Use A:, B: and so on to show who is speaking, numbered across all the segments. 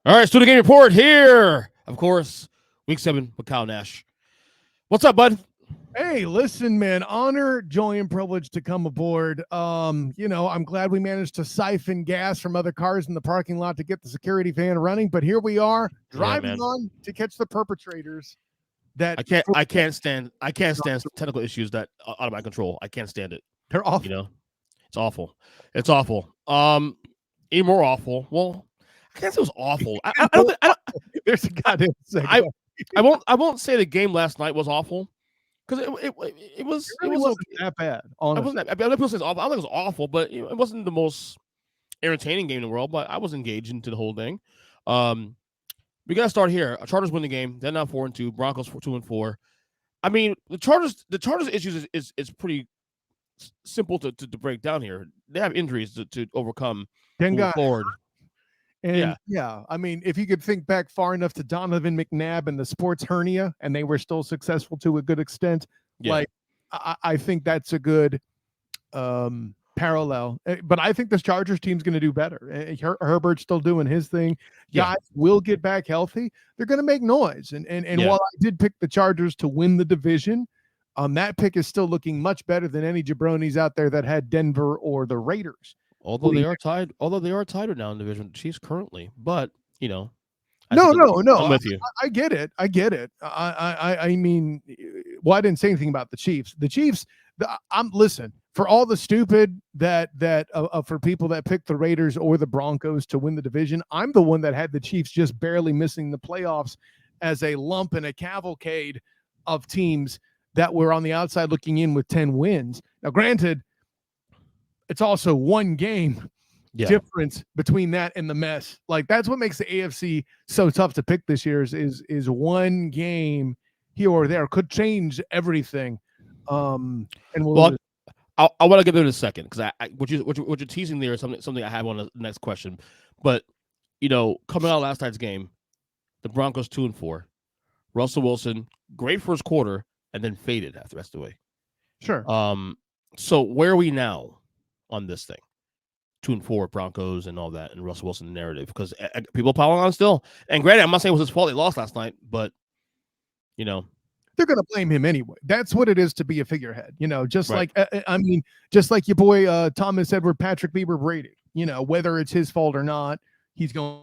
A: All right, Student Game Report here. Of course, Week 7 with Kyle Nash. What's up, bud?
B: Hey, listen, man, honor, joy, and privilege to come aboard. I'm glad we managed to siphon gas from other cars in the parking lot to get the security van running, but here we are driving on to catch the perpetrators. That
A: I can't stand technical issues that are out of my control. I can't stand it.
B: They're awful.
A: It's awful. It's awful. Even more awful. Well, I can't say it was awful. I don't.
B: There's a goddamn second.
A: I won't say the game last night was awful because it
B: wasn't that bad. Honestly,
A: I don't think it was awful, but it wasn't the most entertaining game in the world. But I was engaged into the whole thing. We gotta start here. Chargers win the game. They're now 4-2. Broncos 2-4. I mean, the Chargers issues is pretty simple to break down here. They have injuries to overcome moving forward.
B: And I mean, if you could think back far enough to Donovan McNabb and the sports hernia, and they were still successful to a good extent, like I think that's a good parallel. But I think this Chargers team's going to do better. Herbert's still doing his thing. Guys will get back healthy. They're going to make noise. And while I did pick the Chargers to win the division, that pick is still looking much better than any jabronis out there that had Denver or the Raiders.
A: Although they are tied now in the division, the Chiefs currently, but
B: no.
A: I'm with you.
B: I get it. I mean, well, I didn't say anything about the Chiefs. The Chiefs. Listen, for all the stupid that for people that picked the Raiders or the Broncos to win the division, I'm the one that had the Chiefs just barely missing the playoffs as a lump in a cavalcade of teams that were on the outside looking in with 10 wins. Now, granted, it's also one game difference between that and the mess. Like, that's what makes the AFC so tough to pick this year is one game here or there could change everything. And
A: I want to get there in a second because what you're teasing there is something I have on the next question. But coming out of last night's game, the Broncos 2-4, Russell Wilson, great first quarter, and then faded after the rest of the way.
B: Sure.
A: So where are we now on this thing? 2-4 Broncos and all that, and Russell Wilson narrative, because people are piling on still. And granted, I'm not saying it was his fault they lost last night, but they're
B: going to blame him anyway. That's what it is to be a figurehead. Just right. Just like your boy Thomas Edward Patrick Bieber Brady. Whether it's his fault or not, he's going.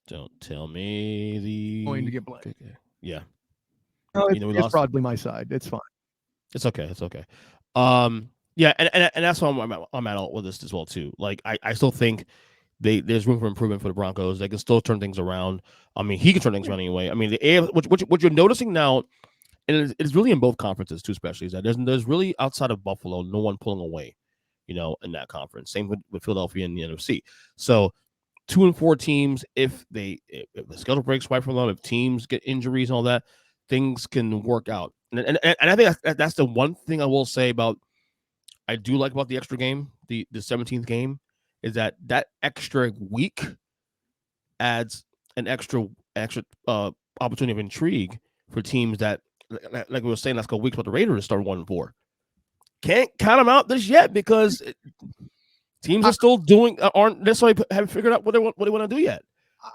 A: Don't tell me
B: going to get blamed.
A: Yeah.
B: No, it's probably my side. It's fine.
A: It's okay. And that's why I'm at with this as well too. Like I still think there's room for improvement for the Broncos. They can still turn things around. I mean, he can turn things around anyway. I mean, the AFC, what you're noticing now, and it's really in both conferences too, especially, is that there's really, outside of Buffalo, no one pulling away, in that conference. Same with Philadelphia and the NFC. So 2-4 teams, if the schedule breaks right from them, if teams get injuries and all that, things can work out. And I think that's the one thing I will say I do like about the extra game, the 17th game, is that extra week adds an extra opportunity of intrigue for teams that, like we were saying last couple weeks about the Raiders, start 1-4. Can't count them out this yet because teams are still aren't necessarily haven't figured out what they want to do yet.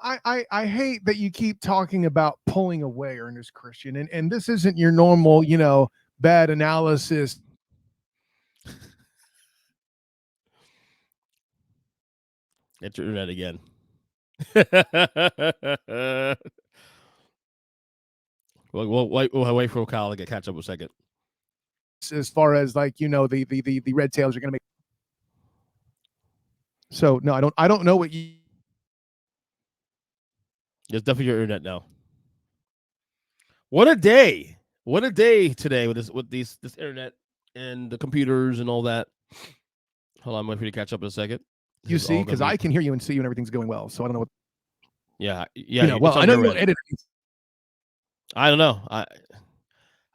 B: I hate that you keep talking about pulling away, Ernest Christian, and this isn't your normal, bad analysis.
A: Get your internet again. We'll wait for Kyle to catch up a second.
B: As far as the Red Tails are going to make. So no, I don't know what you.
A: It's definitely your internet now. What a day! What a day today with this internet and the computers and all that. Hold on, I'm waiting for you to catch up in a second.
B: You see, because I can hear you and see you and everything's going well. So I don't know what.
A: Yeah.
B: Well, I know you're editing.
A: I don't know.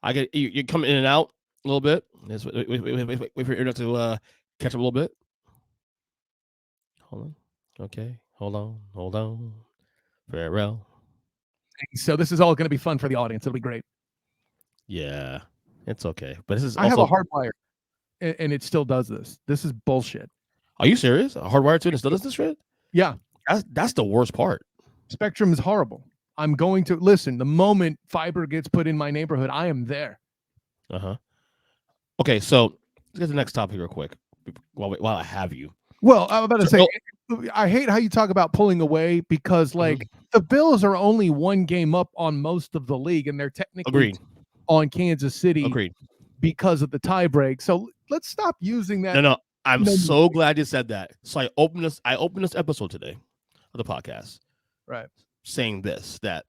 A: I get you come in and out a little bit. Wait for your internet to catch up a little bit. Hold on. Okay. Hold on. Farewell.
B: So this is all going to be fun for the audience. It'll be great.
A: Yeah, it's okay. But this is
B: I have a hard wire, and it still does this. This is bullshit.
A: Are you serious? Hardwired to it and still does this shit?
B: Yeah.
A: That's the worst part.
B: Spectrum is horrible. I'm going to listen. The moment fiber gets put in my neighborhood, I am there.
A: Okay, so let's get to the next topic real quick while I have you.
B: Well, I'm about to say, I hate how you talk about pulling away because, like, the Bills are only one game up on most of the league, and they're technically on Kansas City because of the tie break. So let's stop using that.
A: No, I'm so glad you said that. So I opened this episode today of the podcast,
B: right,
A: saying that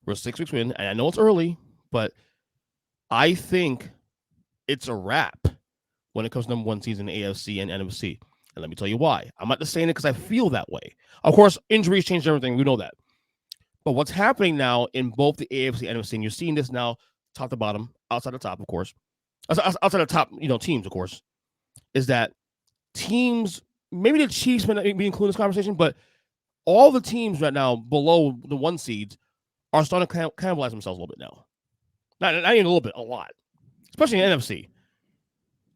A: we're 6 weeks in, and I know it's early, but I think it's a wrap when it comes to number one season in AFC and NFC. And let me tell you why. I'm not just saying it because I feel that way. Of course, injuries change everything. We know that. But what's happening now in both the AFC and NFC, and you're seeing this now top to bottom, outside the top, of course, outside the top, teams, of course, is that teams, maybe the Chiefs may not be included in this conversation, but all the teams right now below the one seeds are starting to cannibalize themselves a little bit now. Not even a little bit, a lot, especially in NFC.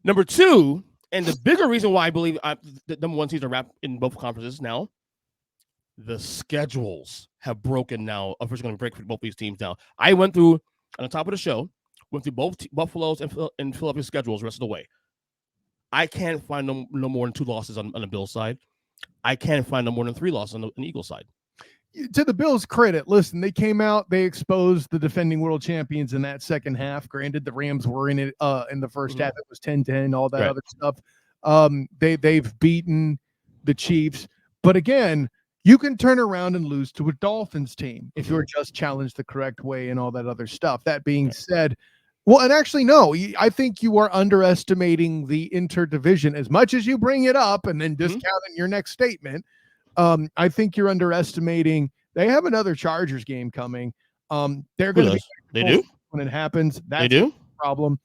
A: Number two, and the bigger reason why I believe the number one seeds are wrapped in both conferences now, the schedules have broken now. Officially going to break for both these teams now. I went through, on the top of the show, both Buffalo's and Philadelphia's schedules the rest of the way. I can't find no more than 2 losses on the Bills side. I can't find no more than 3 losses on the Eagles side.
B: To the Bills' credit, listen, they came out, they exposed the defending world champions in that second half. Granted, the Rams were in it in the first half. It was 10-10, all that other stuff. They've beaten the Chiefs. But again, you can turn around and lose to a Dolphins team if you're just challenged the correct way and all that other stuff. That being said, well, and actually, no, I think you are underestimating the interdivision as much as you bring it up and then discounting your next statement. I think you're underestimating. They have another Chargers game coming. They're going to be
A: they do
B: when it happens. That's
A: they do
B: a problem.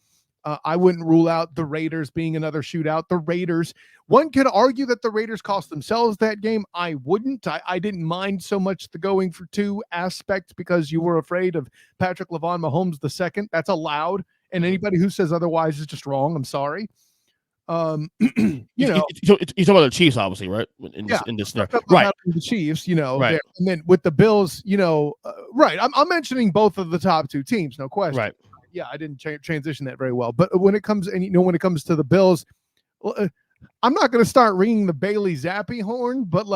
B: I wouldn't rule out the Raiders being another shootout. The Raiders, one could argue that the Raiders cost themselves that game. I wouldn't. I didn't mind so much the going for 2 aspect because you were afraid of Patrick Mahomes II. That's allowed. And anybody who says otherwise is just wrong. I'm sorry. You're
A: talking about the Chiefs, obviously, right? In this right?
B: The Chiefs,
A: right.
B: And then with the Bills, right. I'm mentioning both of the top 2 teams, no question.
A: Right.
B: Yeah, I didn't transition that very well. But when it comes, when it comes to the Bills, I'm not going to start ringing the Bailey Zappi horn, but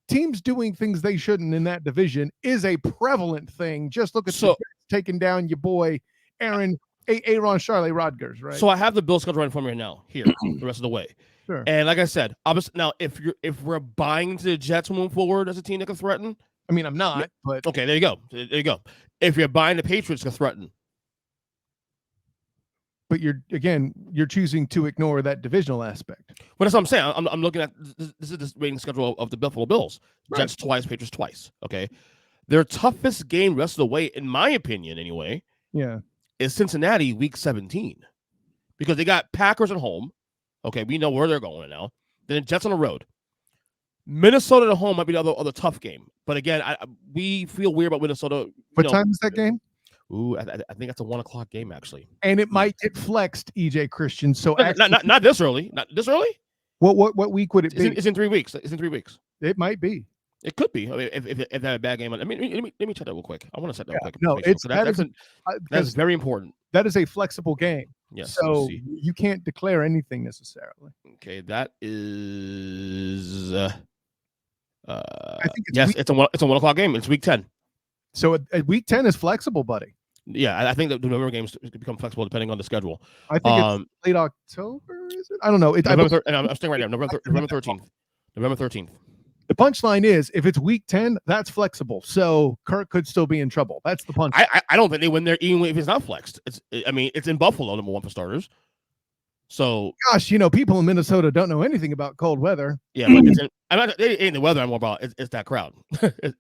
B: teams doing things they shouldn't in that division is a prevalent thing. Just look at taking down your boy Aaron Charlie Rodgers, right?
A: So I have the Bills schedule right in front of me now, here, the rest of the way.
B: Sure.
A: And like I said, obviously, now if we're buying into the Jets moving forward as a team that can threaten,
B: I mean, I'm not, but
A: okay, there you go. There you go. If you're buying the Patriots to threaten,
B: but you're choosing to ignore that divisional aspect.
A: But that's what I'm saying. I'm looking at this is the rating schedule of the Buffalo Bills. Right. Jets twice, Patriots twice. Okay, their toughest game rest of the way, in my opinion, anyway.
B: Yeah.
A: Is Cincinnati week 17 because they got Packers at home. Okay, we know where they're going now. Then the Jets on the road. Minnesota at home might be the other tough game. But again, we feel weird about Minnesota.
B: What time is that game?
A: Ooh, I think that's a 1:00 game actually.
B: And it might get flexed, EJ Christian. So
A: not this early. Not this early.
B: What week would it be?
A: It's in 3 weeks. It's in 3 weeks.
B: It might be.
A: It could be. I mean, if they had a bad game, let me check that real quick. I want to set that real quick.
B: No,
A: that's very important.
B: That is a flexible game.
A: Yes.
B: So you can't declare anything necessarily.
A: Okay, that is.
B: I think
A: it's a 1:00 game. It's week 10.
B: So week 10 is flexible, buddy.
A: Yeah, I think that the November games become flexible depending on the schedule.
B: I think it's late October. Is it? I don't know.
A: I'm staying right now. November 13th. November 13th.
B: The punchline is, if it's week 10, that's flexible. So Kirk could still be in trouble. That's the punchline.
A: I don't think they win there even if it's not flexed. It's in Buffalo, number 1 for starters. So,
B: gosh, people in Minnesota don't know anything about cold weather.
A: Yeah, but it ain't the weather I'm more about. It's that crowd.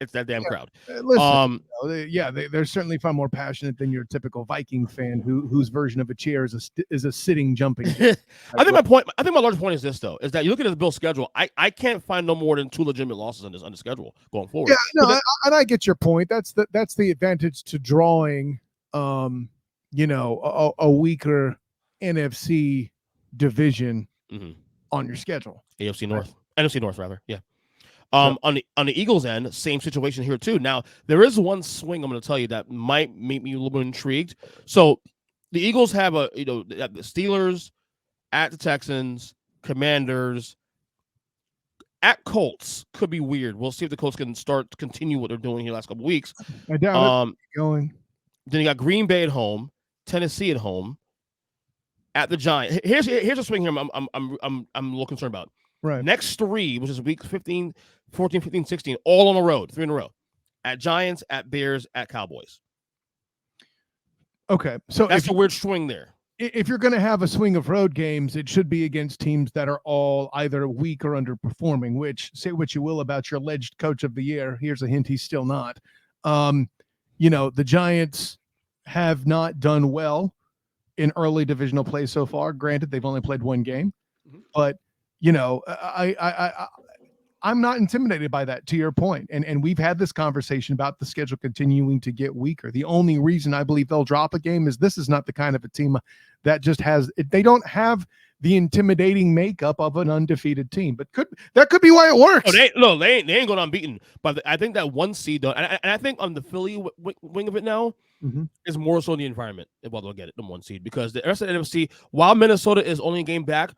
A: It's that damn crowd.
B: Listen, they're certainly far more passionate than your typical Viking fan whose version of a cheer is a sitting jumping.
A: I think my larger point is this though, is that you look at the Bills schedule. I can't find no more than 2 legitimate losses on the schedule going forward.
B: Yeah, no, and I get your point. That's the advantage to drawing, a weaker NFC division on your schedule.
A: AFC North, NFC North rather. Yeah. On the Eagles end, same situation here too. Now there is one swing I'm going to tell you that might make me a little bit intrigued. So the Eagles have the Steelers, at the Texans, Commanders, at Colts. Could be weird. We'll see if the Colts can continue what they're doing here last couple of weeks.
B: I doubt it. Going.
A: Then you got Green Bay at home, Tennessee at home, at the Giants. Here's a swing here I'm a little concerned about.
B: Right.
A: Next three, which is week 15, 14, 15, 16, all on the road, 3 in a row. At Giants, at Bears, at Cowboys.
B: Okay. So
A: that's a weird swing there.
B: If you're going to have a swing of road games, it should be against teams that are all either weak or underperforming, which, say what you will about your alleged coach of the year. Here's a hint. He's still not. The Giants have not done well in early divisional play so far. Granted, they've only played one game, but I'm not intimidated by that, to your point. And we've had this conversation about the schedule continuing to get weaker. The only reason I believe they'll drop a game is this is not the kind of a team that just they don't have the intimidating makeup of an undefeated team, but that could be why it works.
A: Oh, they ain't going unbeaten. But I think that one seed though, and I think on the Philly wing of it now is more so the environment. Well, they'll get it, the one seed, because the rest of the NFC, while Minnesota is only a game back,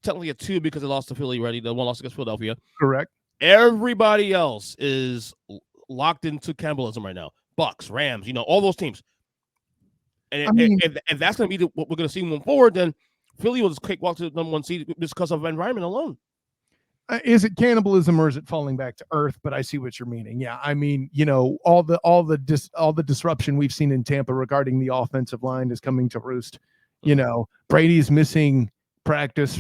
A: technically a 2 because they lost to Philly already. The one lost against Philadelphia.
B: Correct.
A: Everybody else is locked into cannibalism right now. Bucks, Rams, all those teams. And if that's going to be what we're going to see moving forward, then Philly will just cakewalk to the number 1 seed just because of environment alone.
B: Is it cannibalism or is it falling back to earth? But I see what you're meaning. Yeah, I mean, all the disruption we've seen in Tampa regarding the offensive line is coming to roost. Brady's missing practice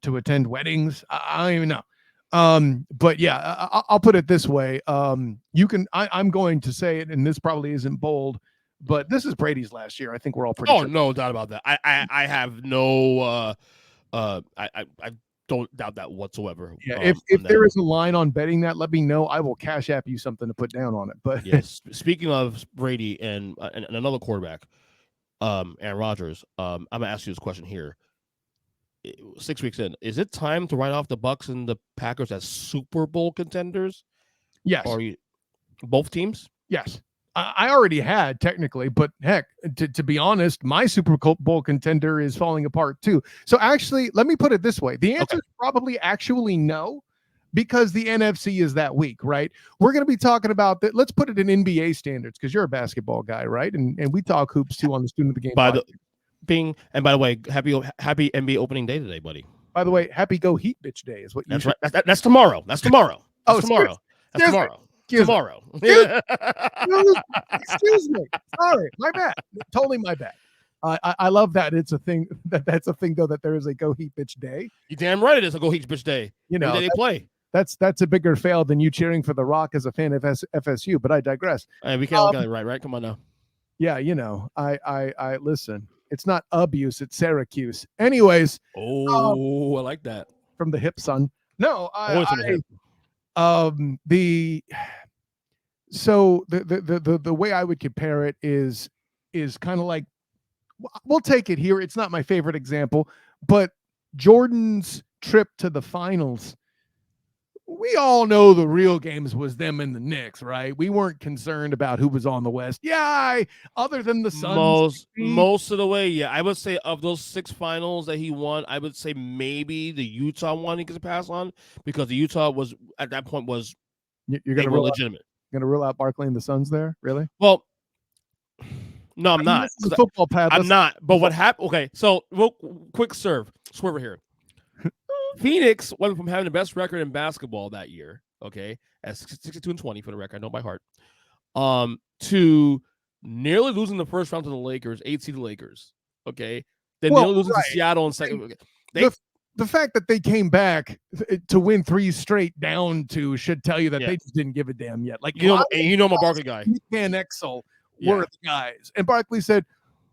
B: to attend weddings. I don't even know. But yeah, I'll put it this way. I'm going to say it, and this probably isn't bold, but this is Brady's last year. I think we're all pretty sure.
A: No doubt about that. I have no I don't doubt that whatsoever.
B: Yeah, if there is a line on betting that, let me know. I will cash app you something to put down on it. But
A: yes, speaking of Brady and another quarterback, Aaron Rodgers, I'm gonna ask you this question here. 6 weeks in, is it time to write off the Bucs and the Packers as Super Bowl contenders?
B: Yes.
A: Are you both teams?
B: Yes. I already had technically, but heck, to be honest, my Super Bowl contender is falling apart too. So actually, let me put it this way. The answer is probably actually no, because the NFC is that weak, right? We're going to be talking about that. Let's put it in NBA standards, because you're a basketball guy, right? And we talk hoops too on the Student of the Game.
A: And by the way, happy NBA opening day today, buddy.
B: By the way, happy Go Heat Bitch Day is what you.
A: That's right. That's tomorrow. That's tomorrow. That's tomorrow. That's tomorrow. Tomorrow.
B: Excuse me. Sorry, my bad. Totally my bad. I love that it's a thing. That's a thing though, that there is a Go Heat Bitch Day.
A: You damn right it is a Go Heat Bitch Day. They play.
B: That's a bigger fail than you cheering for The Rock as a fan of FSU. But I digress.
A: Hey, we can't get it right. Come on now.
B: Yeah, I listen. It's not abuse, it's Syracuse. Anyways.
A: Oh, I like that.
B: From the hip, son. No,
A: Always from the hip.
B: The way I would compare it is kind of like, we'll take it here. It's not my favorite example, but Jordan's trip to the finals. We all know the real games was them and the Knicks, right? We weren't concerned about who was on the West. Yeah, other than the Suns.
A: Most of the way, yeah. I would say of those 6 finals that he won, I would say maybe the Utah one he gets a pass on, because the Utah was at that point was
B: you're gonna rule
A: legitimate.
B: You're gonna rule out Barkley and the Suns there, really?
A: Well, no, I'm not.
B: This is football pad.
A: I'm not. But what happened? Okay, so quick swerve here. Phoenix went from having the best record in basketball that year, okay, at 62-20 for the record, I know by heart, to nearly losing the first round to the Lakers, 8 seed Lakers, okay, then nearly losing to Seattle in second.
B: The fact that they came back to win 3 straight down to should tell you that they just didn't give a damn yet. Like
A: I'm a Barkley guy.
B: And Exel were the guys, and Barkley said,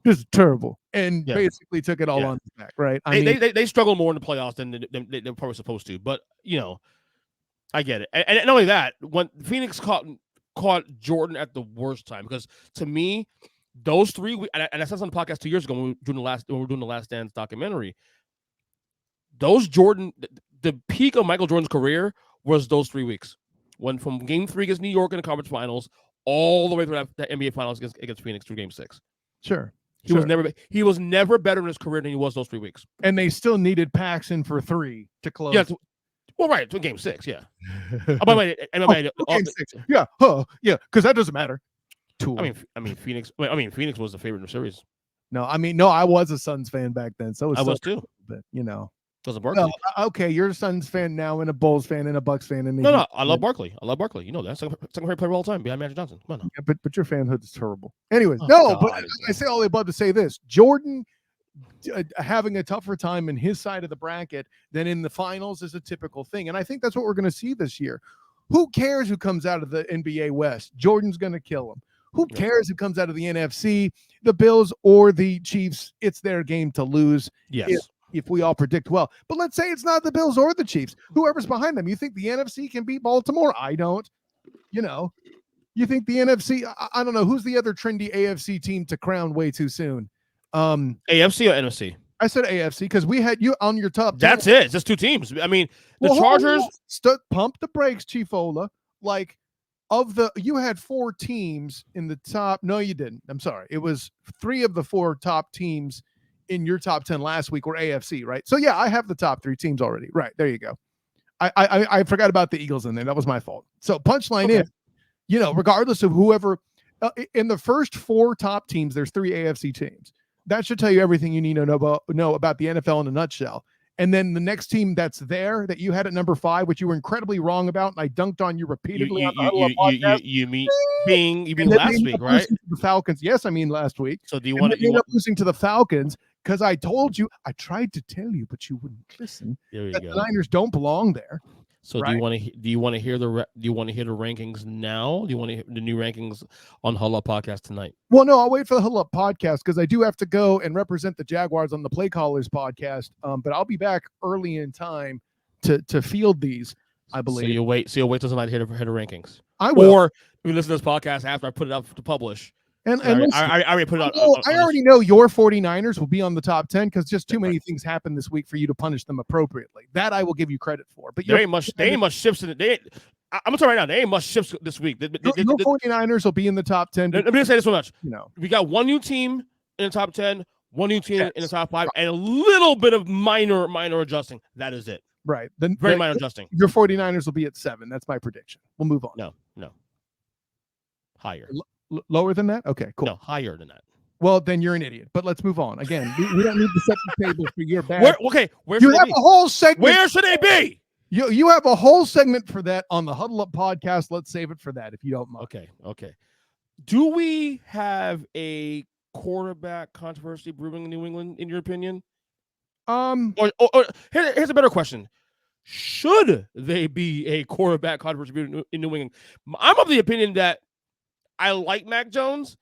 B: "This is terrible," and basically took it all on his back, right?
A: They struggle more in the playoffs than they're probably supposed to, but I get it. And not only that, when Phoenix caught Jordan at the worst time, because to me, those 3 and I said this on the podcast 2 years ago when we were doing the Last Dance documentary, the peak of Michael Jordan's career was those 3 weeks. When from Game 3 against New York in the conference finals, all the way through that NBA finals against Phoenix through Game 6.
B: Sure.
A: He was never better in his career than he was those 3 weeks.
B: And they still needed Paxson for 3 to close.
A: Yeah. Well, right, to Game 6, yeah. By the way,
B: Game 6. Yeah, because that doesn't matter. Tool.
A: I mean, Phoenix was the favorite in the series.
B: No, I was a Suns fan back then, so
A: I was too.
B: But
A: Because of Barkley.
B: No, okay, you're a Suns fan now, and a Bulls fan, and a Bucks fan, and
A: no, I love Barkley. You know that second favorite player of all time behind Magic Johnson. Come on,
B: yeah, but your fanhood is terrible. Anyways,
A: God,
B: but I say all the above to say this: Jordan having a tougher time in his side of the bracket than in the finals is a typical thing, and I think that's what we're going to see this year. Who cares who comes out of the NBA West? Jordan's going to kill him. Who cares who comes out of the NFC, the Bills or the Chiefs? It's their game to lose.
A: Yes.
B: If we all predict well. But let's say it's not the Bills or the Chiefs. Whoever's behind them. You think the NFC can beat Baltimore? I don't. You think the NFC, I don't know. Who's the other trendy AFC team to crown way too soon?
A: AFC or NFC?
B: I said AFC because we had you on your top.
A: That's it. It's just 2 teams. I mean, the Chargers.
B: Pump the brakes, Chief Ola. Like, you had 4 teams in the top. No, you didn't. I'm sorry. It was 3 of the 4 top teams in your top 10 last week were AFC, right? So yeah, I have the top 3 teams already. Right. There you go. I forgot about the Eagles in there. That was my fault. So punchline is, regardless of whoever in the first 4 top teams, there's 3 AFC teams. That should tell you everything you need to know about the NFL in a nutshell. And then the next team that's there that you had at number 5, which you were incredibly wrong about, and I dunked on you repeatedly on the podcast.
A: You mean last week, right?
B: The Falcons. Yes, I mean last week.
A: So do you want to
B: end up losing to the Falcons because I told you, I tried to tell you, but you wouldn't listen.
A: There you
B: go.
A: The
B: Niners don't belong there.
A: So right? do you want to hear the rankings now? Do you want to hear the new rankings on Huddle Up Podcast tonight?
B: Well, no, I'll wait for the Huddle Up Podcast because I do have to go and represent the Jaguars on the Play Callers podcast. But I'll be back early in time to field these, I believe.
A: So you'll wait till tonight to hear the rankings.
B: I will.
A: Or you listen to this podcast after I put it up to publish.
B: And
A: I already put it out.
B: I already know your 49ers will be on the top 10 because just too many things happen this week for you to punish them appropriately. That I will give you credit for. But
A: they ain't much shifts in it. I'm gonna tell you right now, they ain't much shifts this week. The
B: 49ers will be in the top 10.
A: Let me say this so much. We got 1 new team in the top 10, 1 new team in the top 5, and a little bit of minor adjusting. That is it.
B: Right.
A: Very minor adjusting.
B: Your 49ers will be at 7. That's my prediction. We'll move on.
A: No. Higher.
B: Lower than that? Okay, cool.
A: No, higher than that.
B: Well, then you're an idiot. But let's move on. Again, we don't need to set the table for your bad.
A: Where should
B: a whole segment.
A: Where should they be?
B: You have a whole segment for that on the Huddle Up Podcast. Let's save it for that if you don't mind.
A: Okay. Do we have a quarterback controversy brewing in New England, in your opinion? Here's a better question. Should they be a quarterback controversy brewing in New England? I'm of the opinion that I like Mac Jones,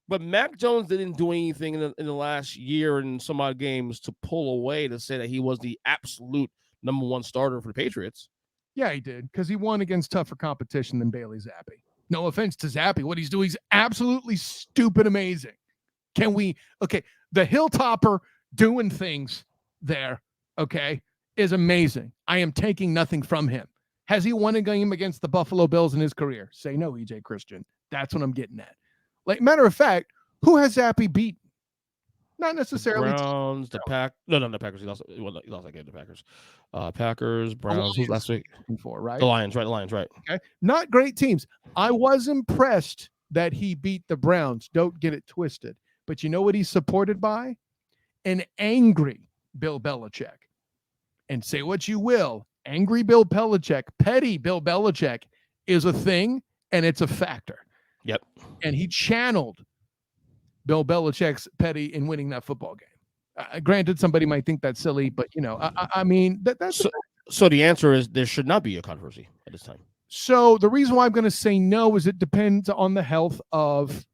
A: but Mac Jones didn't do anything in the last year and some odd games to pull away to say that he was the absolute number 1 starter for the Patriots.
B: Yeah, he did, because he won against tougher competition than Bailey Zappi. No offense to Zappi. What he's doing, he's absolutely stupid amazing. The Hilltopper doing things there, is amazing. I am taking nothing from him. Has he won a game against the Buffalo Bills in his career? Say no, EJ Christian. That's what I'm getting at. Like, matter of fact, who has Zappi beaten? Not necessarily
A: the Browns, the Packers. He lost that game to the Packers. Packers, Browns. Who's last week?
B: Right?
A: The Lions, right.
B: Okay. Not great teams. I was impressed that he beat the Browns. Don't get it twisted. But you know what he's supported by? An angry Bill Belichick. And say what you will, angry Bill Belichick, petty Bill Belichick is a thing, and it's a factor.
A: Yep.
B: And he channeled Bill Belichick's petty in winning that football game. Granted, somebody might think that's silly, but I mean that's
A: so. The answer is there should not be a controversy at this time.
B: So the reason why I'm going to say no is it depends on the health of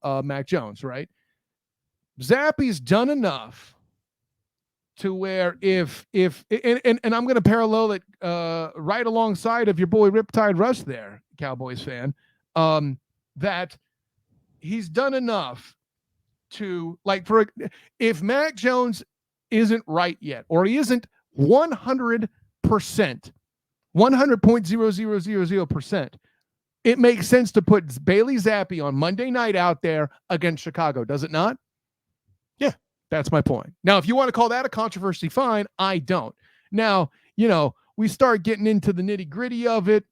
B: Mac Jones, right? Zappi's done enough to where if I'm going to parallel it right alongside of your boy Riptide Rush there, Cowboys fan, that he's done enough to if Mac Jones isn't right yet, or he isn't 100%, 100.0000%, it makes sense to put Bailey Zappi on Monday night out there against Chicago, does it not?
A: Yeah.
B: That's my point. Now, if you want to call that a controversy, fine. I don't. Now, we start getting into the nitty gritty of it.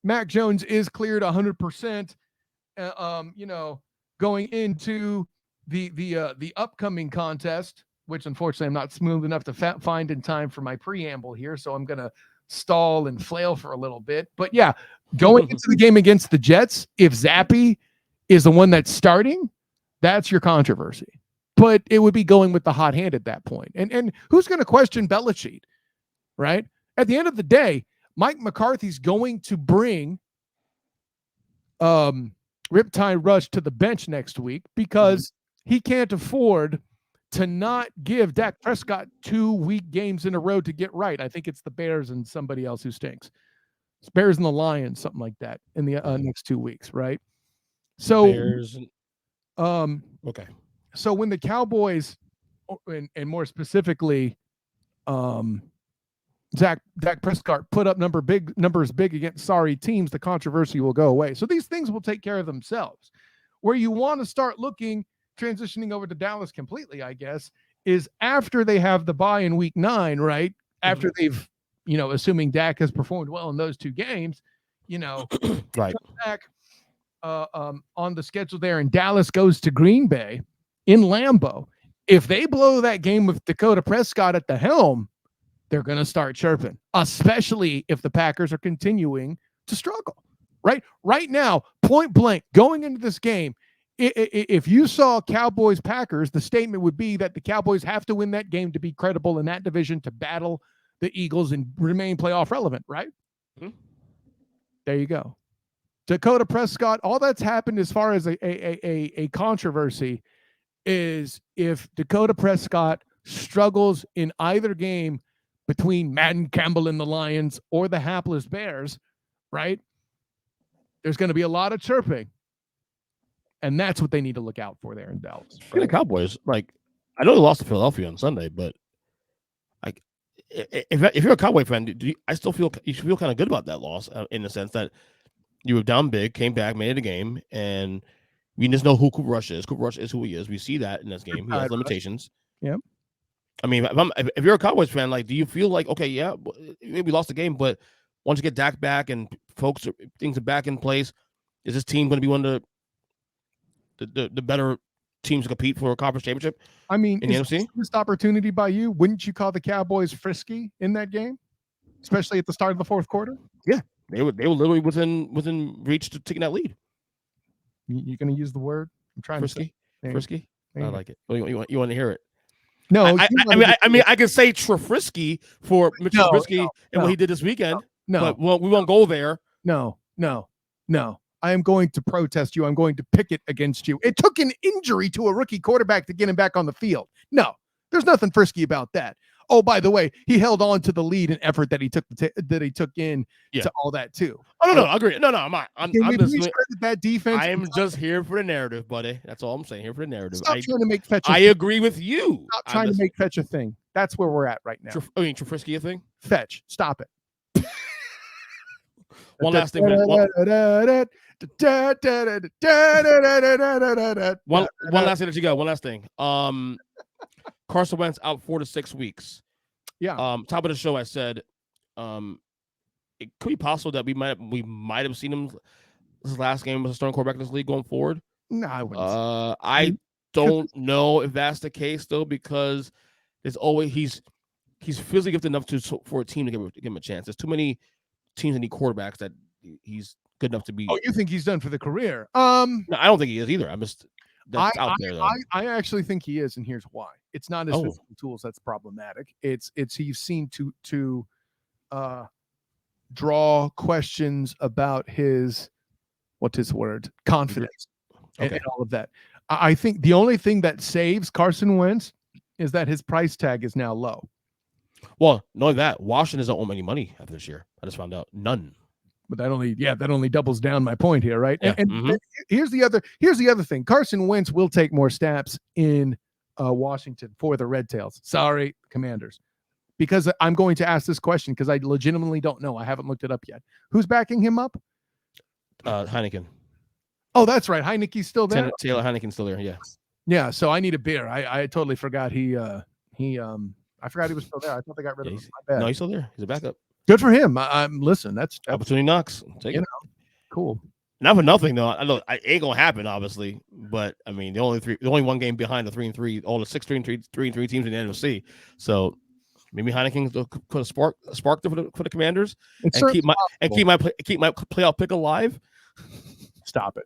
B: Mac Jones is cleared 100%. Going into the upcoming contest, which unfortunately I'm not smooth enough to find in time for my preamble here, so I'm gonna stall and flail for a little bit. But yeah, going into the game against the Jets, if Zappi is the one that's starting, that's your controversy. But it would be going with the hot hand at that point. And who's going to question Belichick, right? At the end of the day, Mike McCarthy's going to bring Riptide Rush to the bench next week because he can't afford to not give Dak Prescott 2 weak games in a row to get right. I think it's the Bears and somebody else who stinks. It's Bears and the Lions, something like that in the next 2 weeks, right? So
A: Bears. Okay.
B: So when the Cowboys, and more specifically, Dak Prescott put up numbers big against sorry teams, the controversy will go away. So these things will take care of themselves. Where you want to start looking, transitioning over to Dallas completely, I guess, is after they have the bye in week 9, right? After they've, assuming Dak has performed well in those 2 games,
A: right
B: back on the schedule there, and Dallas goes to Green Bay in Lambeau. If they blow that game with Dakota Prescott at the helm, they're going to start chirping, especially if the Packers are continuing to struggle, right? Right now, point blank, going into this game, if you saw Cowboys-Packers, the statement would be that the Cowboys have to win that game to be credible in that division to battle the Eagles and remain playoff relevant, right? Mm-hmm. There you go. Dakota Prescott, all that's happened as far as a controversy is if Dakota Prescott struggles in either game between Madden Campbell and the Lions or the hapless Bears, right? There's going to be a lot of chirping. And that's what they need to look out for there in Dallas.
A: Right? The Cowboys, I know they lost to Philadelphia on Sunday, but if you're a Cowboy fan, I still feel you should feel kind of good about that loss in the sense that you were down big, came back, made it a game, and we just know who Cooper Rush is. Cooper Rush is who he is. We see that in this game. He has limitations.
B: Yeah.
A: I mean, if you're a Cowboys fan, do you feel like, okay, yeah, maybe we lost the game, but once you get Dak back and things are back in place, is this team going to be one of the better teams to compete for a conference championship?
B: I mean,
A: in the NFC?
B: Missed opportunity by you. Wouldn't you call the Cowboys frisky in that game, especially at the start of the fourth quarter?
A: Yeah, they were literally within reach to taking that lead.
B: You're going to use the word? I'm trying
A: frisky.
B: to say.
A: Frisky. I like it. You want to hear it?
B: No,
A: I mean, I can say Trubisky for Mitch Trubisky and what he did this weekend. But we won't go there.
B: No. I am going to protest you. I'm going to picket against you. It took an injury to a rookie quarterback to get him back on the field. No, there's nothing frisky about that. Oh, by the way, he held on to the lead and effort that he took in to all that too.
A: Oh no, I agree. No, I'm not. I'm just
B: that defense.
A: I am just here for the narrative, buddy. That's all I'm saying. Here for the narrative.
B: Stop trying to make fetch.
A: I agree with you.
B: Stop trying to make fetch a thing. That's where we're at right now.
A: Trubisky a thing?
B: Fetch. Stop it.
A: One last thing. One last thing that you got. One last thing. Carson Wentz out 4 to 6 weeks.
B: Yeah.
A: Top of the show, I said, it could be possible that we might have seen him his last game as a starting quarterback in this league going forward.
B: No, I wouldn't.
A: I don't know if that's the case though, because there's always he's physically gifted enough for a team to give him a chance. There's too many teams that need quarterbacks that he's good enough to be.
B: Oh, you think he's done for the career?
A: No, I don't think he is either. That's out there though.
B: I actually think he is, and here's why. It's not his physical tools that's problematic. It's he's seen to draw questions about his confidence and all of that. I think the only thing that saves Carson Wentz is that his price tag is now low.
A: Well, not only that, Washington doesn't owe him any money after this year. I just found out none.
B: But that only doubles down my point here, right?
A: Yeah.
B: And here's the other thing. Carson Wentz will take more snaps in Washington for the Red Tails. Sorry, Commanders. Because I'm going to ask this question because I legitimately don't know. I haven't looked it up yet. Who's backing him up?
A: Heineken.
B: Oh, that's right. Heineke's still there.
A: Taylor Heineken's still there. Yeah.
B: Yeah. So I need a beer. I totally forgot I forgot he was still there. I thought they got rid of him. My bad.
A: No, he's still there. He's a backup.
B: Good for him. Listen, that's
A: opportunity knocks. Take it.
B: Cool.
A: Not for nothing though. I know it ain't gonna happen, obviously. But I mean, the only one game behind the 3-3, all the 6-3 and 3 teams in the NFC. So maybe Heineken will put a spark for the Commanders and keep my playoff pick alive.
B: Stop it.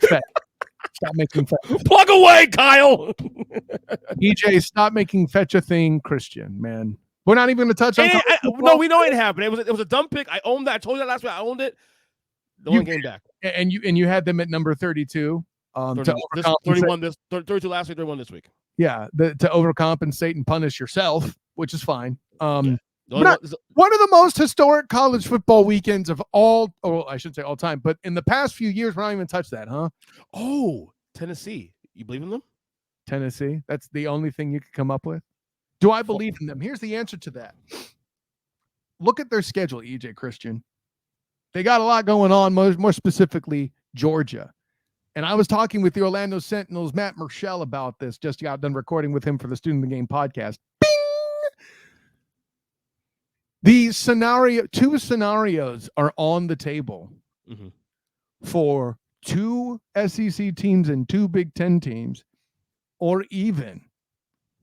B: Stop making fetch.
A: Plug away, Kyle.
B: EJ, stop making fetch a thing, Christian, man. We're not even going to touch on.
A: No, we know it happened. It was a dumb pick. I owned that. I told you that last week. I owned it. The one game back.
B: And you had them at number 32.
A: 31 32 last week, 31 this week.
B: Yeah, to overcompensate and punish yourself, which is fine.
A: Yeah.
B: One of the most historic college football weekends of all, or I should say all time, but in the past few years, we're not even touched that, huh?
A: Oh, Tennessee. You believe in them?
B: Tennessee. That's the only thing you could come up with. Do I believe in them? Here's the answer to that. Look at their schedule, EJ Christian. They got a lot going on, more specifically Georgia. And I was talking with the Orlando Sentinel's Matt Murschel about this. Just got done recording with him for the Student of the Game podcast. Bing! Two scenarios are on the table for 2 SEC teams and 2 Big Ten teams, or even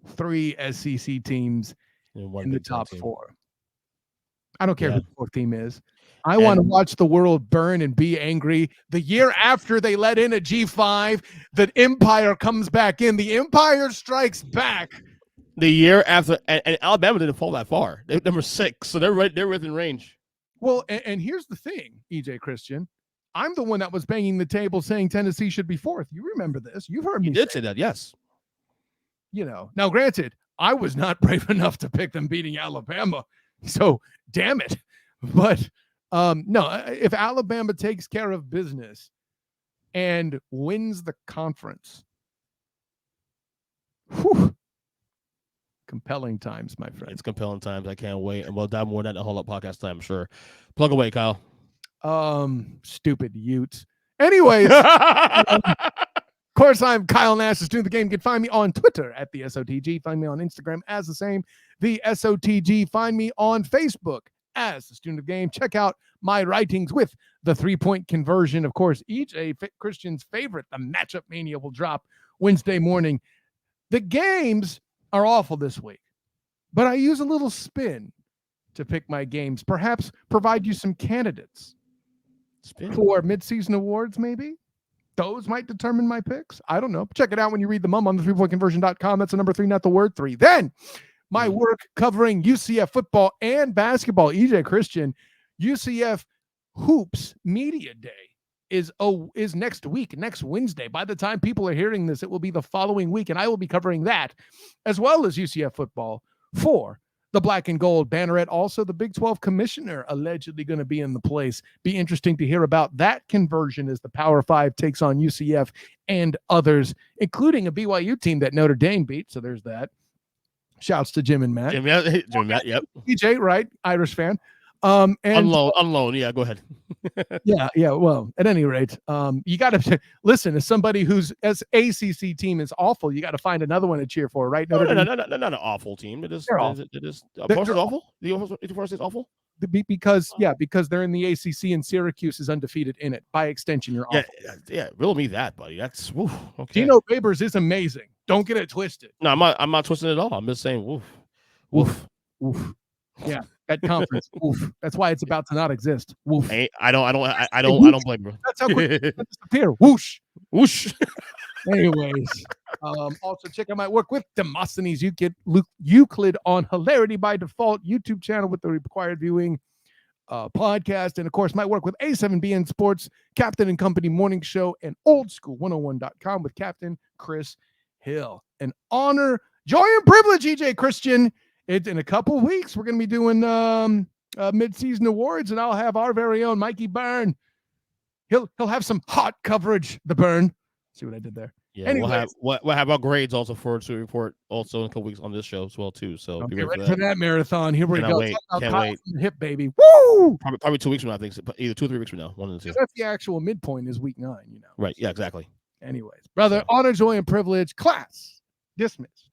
B: 3 SEC teams in the top 4. I don't care who the 4th team is. I want to watch the world burn and be angry. The year after they let in a G5, the Empire comes back in. The Empire strikes back.
A: The year after, and Alabama didn't fall that far. They're number 6, so they're within range.
B: Well, and here's the thing, EJ Christian. I'm the one that was banging the table saying Tennessee should be 4th. You remember this. You've heard me.
A: You did say that, yes.
B: Now granted, I was not brave enough to pick them beating Alabama. So, damn it. But, no, if Alabama takes care of business and wins the conference, whew, compelling times, my friend.
A: It's compelling times. I can't wait. And we'll dive more than the whole podcast time, I'm sure. Plug away, Kyle.
B: Stupid Utes. Anyways, of course, I'm Kyle Nash, the Student of the Game. You can find me on Twitter at the SOTG. Find me on Instagram as the same, the SOTG. Find me on Facebook as the Student of the Game. Check out my writings with the 3-point conversion. Of course, EJ Christian's favorite, the Matchup Mania, will drop Wednesday morning. The games are awful this week, but I use a little spin to pick my games. Perhaps provide you some candidates for midseason awards, maybe. Those might determine my picks. I don't know. Check it out when you read them on the 3pointconversion.com. That's the number 3, not the word 3. Then my work covering UCF football and basketball. EJ Christian, UCF Hoops Media Day is next week, next Wednesday. By the time people are hearing this, it will be the following week, and I will be covering that as well as UCF football for the Black and Gold Banneret. Also, the Big 12 commissioner allegedly going to be in the place. Be interesting to hear about that conversion as the Power 5 takes on UCF and others, including a BYU team that Notre Dame beat. So there's that. Shouts to Jim and Matt.
A: Jim and Matt, yep.
B: DJ, right? Irish fan. And
A: on loan. Yeah, go ahead.
B: yeah. Well, at any rate, you got to listen. As somebody whose ACC team is awful, you got to find another one to cheer for, right?
A: No, not an awful team. It is. It is. Florida's awful. The Florida State's awful.
B: Because they're in the ACC and Syracuse is undefeated in it. By extension, you're awful.
A: Yeah. Riddle me that, buddy. That's woof. Okay.
B: Dino Babers is amazing. Don't get it twisted.
A: No, I'm not twisting it at all. I'm just saying woof.
B: Yeah, that conference. Oof. That's why it's about to not exist. Woof.
A: I don't blame you.
B: That's how quick it disappear. Whoosh. Anyways, also check out my work with Demosthenes Euclid on Hilarity by Default YouTube channel with the required viewing podcast, and of course my work with A7BN Sports, Captain and Company Morning Show, and oldschool101.com with Captain Chris Hill. An honor, joy, and privilege, EJ Christian. In a couple of weeks, we're going to be doing mid-season awards, and I'll have our very own Mikey Byrne. He'll have some hot coverage. The Burn. See what I did there?
A: Yeah, we'll have our grades also to report also in a couple weeks on this show as well too. So be ready
B: for that marathon. Here we go.
A: Wait. Can't wait.
B: Hip baby. Woo!
A: Probably 2 weeks from now. I think so. Either 2 or 3 weeks from now. One of the two.
B: That's the actual midpoint is week 9.
A: Right. Yeah. Exactly.
B: Anyways, brother, honor, joy, and privilege. Class dismissed.